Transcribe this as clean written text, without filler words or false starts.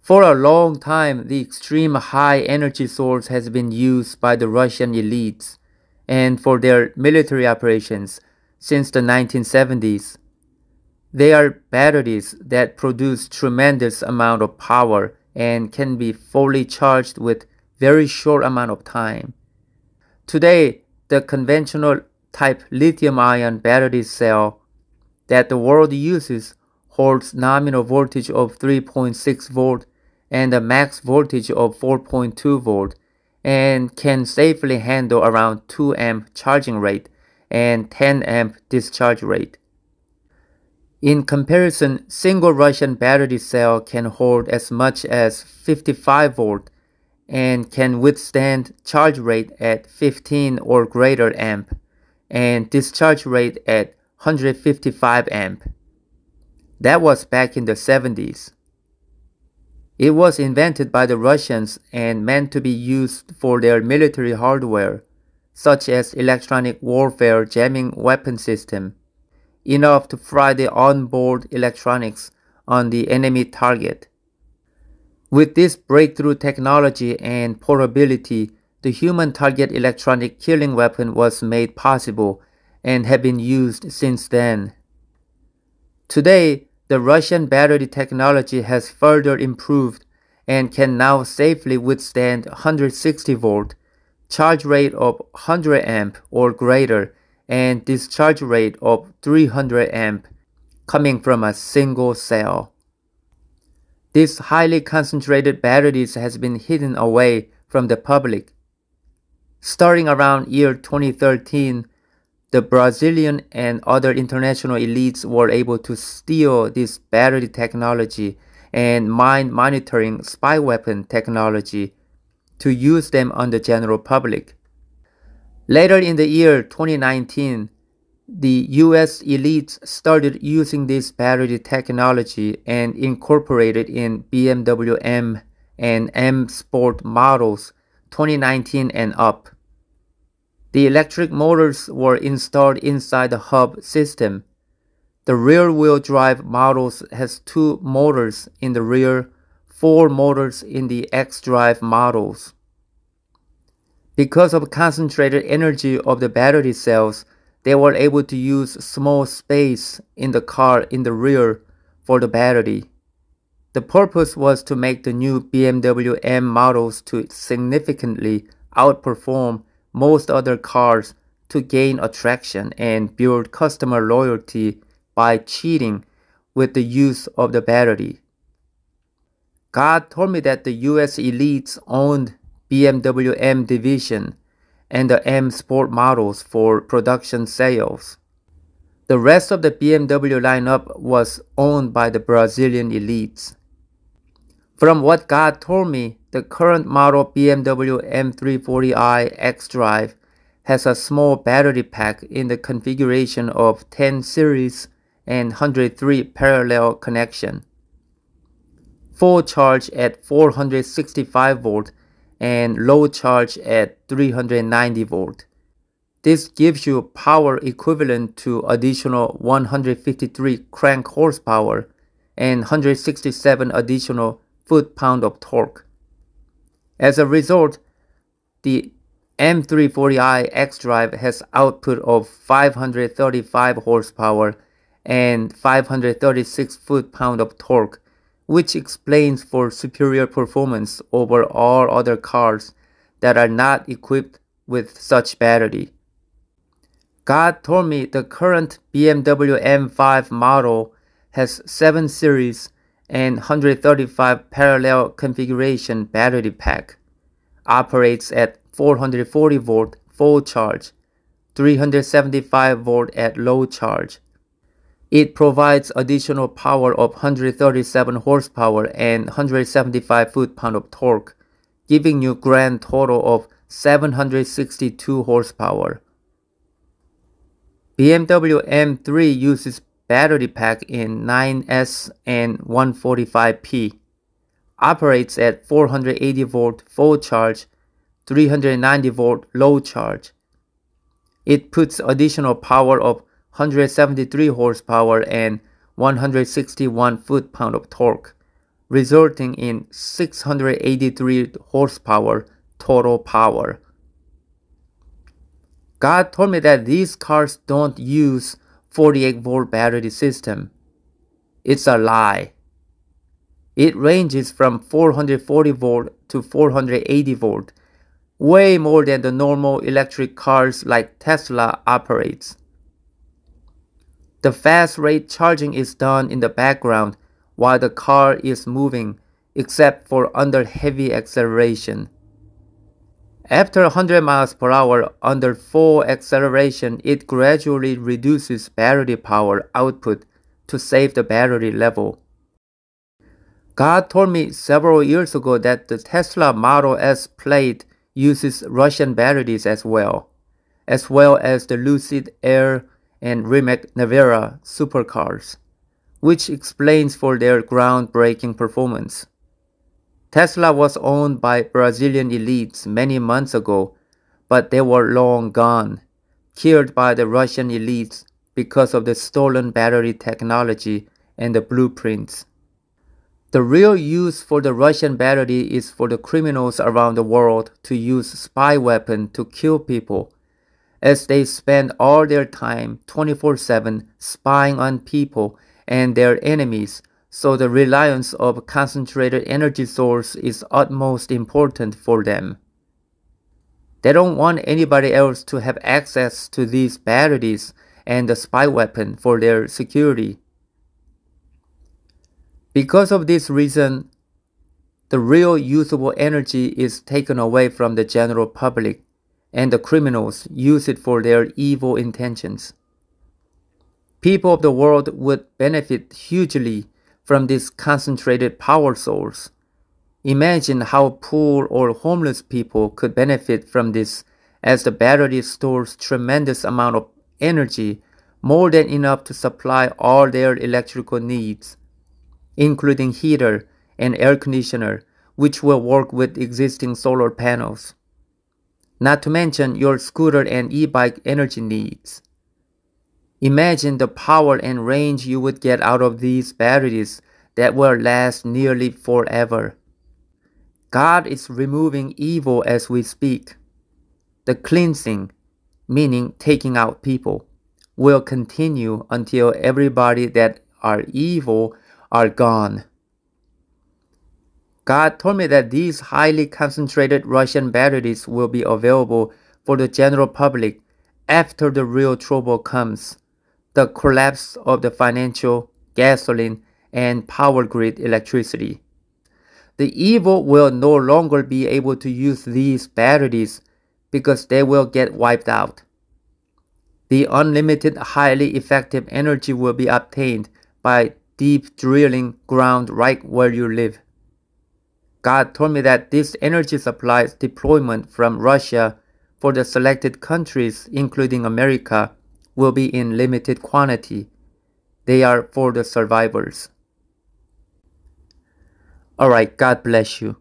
For a long time, the extreme high energy source has been used by the Russian elites and for their military operations since the 1970s. They are batteries that produce tremendous amount of power and can be fully charged with very short amount of time. Today, the conventional type lithium-ion battery cell that the world uses holds nominal voltage of 3.6 volt and a max voltage of 4.2 volt and can safely handle around 2 amp charging rate and 10 amp discharge rate. In comparison, single Russian battery cell can hold as much as 55 volt and can withstand charge rate at 15 or greater amp and discharge rate at 155 amp. That was back in the 70s. It was invented by the Russians and meant to be used for their military hardware, such as electronic warfare jamming weapon system, enough to fry the onboard electronics on the enemy target. With this breakthrough technology and portability, the human target electronic killing weapon was made possible and have been used since then. Today, the Russian battery technology has further improved and can now safely withstand 160 volt, charge rate of 100 amp or greater, and discharge rate of 300 amp coming from a single cell. These highly concentrated batteries has been hidden away from the public. Starting around year 2013, the Brazilian and other international elites were able to steal this battery technology and mind monitoring spy weapon technology to use them on the general public. Later in the year 2019, the US elites started using this battery technology and incorporated in BMW M and M Sport models 2019 and up. The electric motors were installed inside the hub system. The rear-wheel drive models has 2 motors in the rear, 4 motors in the X-Drive models. Because of concentrated energy of the battery cells, they were able to use small space in the car in the rear for the battery. The purpose was to make the new BMW M models to significantly outperform most other cars to gain attraction and build customer loyalty by cheating with the use of the battery. God told me that the US elites owned BMW M division and the M Sport models for production sales. The rest of the BMW lineup was owned by the Brazilian elites. From what God told me, the current model BMW M340i X-Drive has a small battery pack in the configuration of 10 series and 103 parallel connection. Full charge at 465 volt and low charge at 390 volt. This gives you power equivalent to additional 153 crank horsepower and 167 additional foot-pound of torque. As a result, the M340i X-Drive has output of 535 horsepower and 536 foot-pound of torque, which explains for superior performance over all other cars that are not equipped with such battery. God told me the current BMW M5 model has 7 series and 135 parallel configuration battery pack, operates at 440 volt full charge, 375 volt at low charge. It provides additional power of 137 horsepower and 175 foot-pound of torque, giving you grand total of 762 horsepower. BMW M3 uses battery pack in 9S and 145P, operates at 480 volt full charge, 390 volt low charge. It puts additional power of 173 horsepower and 161 foot-pound of torque, resulting in 683 horsepower total power. God told me that these cars don't use 48-volt battery system. It's a lie. It ranges from 440 volt to 480 volt, way more than the normal electric cars like Tesla operates. The fast rate charging is done in the background while the car is moving, except for under heavy acceleration. After 100 miles per hour under full acceleration, it gradually reduces battery power output to save the battery level. God told me several years ago that the Tesla Model S Plaid uses Russian batteries as well as the Lucid Air and Rimac Nevera supercars, which explains for their groundbreaking performance. Tesla was owned by Brazilian elites many months ago, but they were long gone, killed by the Russian elites because of the stolen battery technology and the blueprints. The real use for the Russian battery is for the criminals around the world to use spy weapons to kill people, as they spend all their time 24/7 spying on people and their enemies, so the reliance of a concentrated energy source is utmost important for them. They don't want anybody else to have access to these batteries and the spy weapon for their security. Because of this reason, the real usable energy is taken away from the general public, and the criminals use it for their evil intentions. People of the world would benefit hugely from this concentrated power source. Imagine how poor or homeless people could benefit from this, as the battery stores tremendous amount of energy, more than enough to supply all their electrical needs, including heater and air conditioner, which will work with existing solar panels. Not to mention your scooter and e-bike energy needs. Imagine the power and range you would get out of these batteries that will last nearly forever. God is removing evil as we speak. The cleansing, meaning taking out people, will continue until everybody that are evil are gone. God told me that these highly concentrated Russian batteries will be available for the general public after the real trouble comes, the collapse of the financial, gasoline, and power grid electricity. The evil will no longer be able to use these batteries because they will get wiped out. The unlimited, highly effective energy will be obtained by deep drilling ground right where you live. God told me that this energy supply deployment from Russia for the selected countries, including America, will be in limited quantity. They are for the survivors. Alright, God bless you.